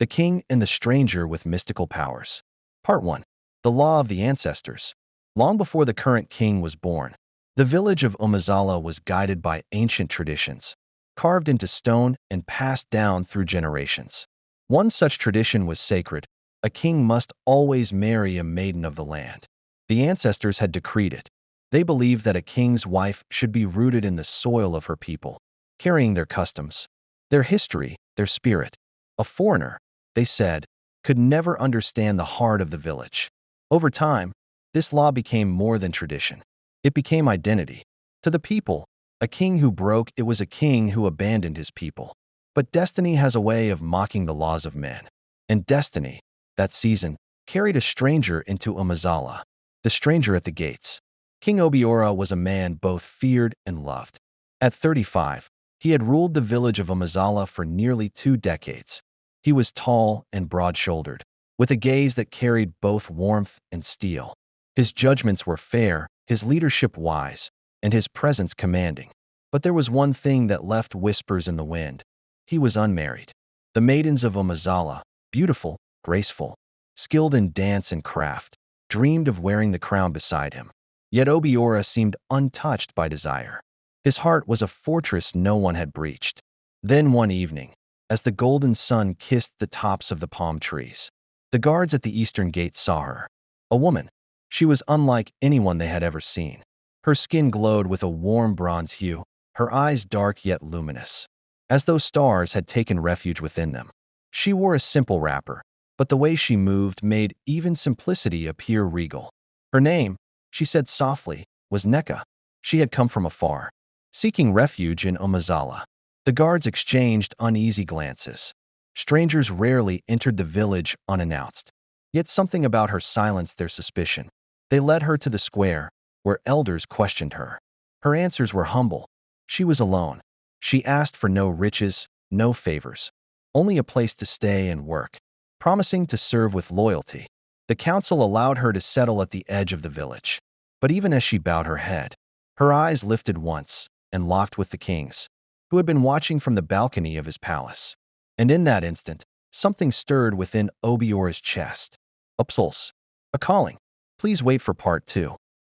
The King and the Stranger with Mystical Powers. Part 1. The Law of the Ancestors. Long before the current king was born, the village of Umezawa was guided by ancient traditions, carved into stone and passed down through generations. One such tradition was sacred: a king must always marry a maiden of the land. The ancestors had decreed it. They believed that a king's wife should be rooted in the soil of her people, carrying their customs, their history, their spirit. A foreigner, they said, could never understand the heart of the village. Over time, this law became more than tradition. It became identity. To the people, a king who broke it was a king who abandoned his people. But destiny has a way of mocking the laws of men. And destiny, that season, carried a stranger into Umezawa. The stranger at the gates. King Obiora was a man both feared and loved. At 35, he had ruled the village of Umezawa for nearly 2 decades. He was tall and broad-shouldered, with a gaze that carried both warmth and steel. His judgments were fair, his leadership wise, and his presence commanding. But there was one thing that left whispers in the wind. He was unmarried. The maidens of Umezawa, beautiful, graceful, skilled in dance and craft, dreamed of wearing the crown beside him. Yet Obiora seemed untouched by desire. His heart was a fortress no one had breached. Then one evening, as the golden sun kissed the tops of the palm trees, the guards at the eastern gate saw her. A woman. She was unlike anyone they had ever seen. Her skin glowed with a warm bronze hue, her eyes dark yet luminous, as though stars had taken refuge within them. She wore a simple wrapper, but the way she moved made even simplicity appear regal. Her name, she said softly, was Neka. She had come from afar, seeking refuge in Umezawa. The guards exchanged uneasy glances. Strangers rarely entered the village unannounced. Yet something about her silenced their suspicion. They led her to the square, where elders questioned her. Her answers were humble. She was alone. She asked for no riches, no favors, only a place to stay and work, promising to serve with loyalty. The council allowed her to settle at the edge of the village. But even as she bowed her head, her eyes lifted once and locked with the king's, who had been watching from the balcony of his palace. And in that instant, something stirred within Obiora's chest. A pulse. A calling. Please wait for part 2.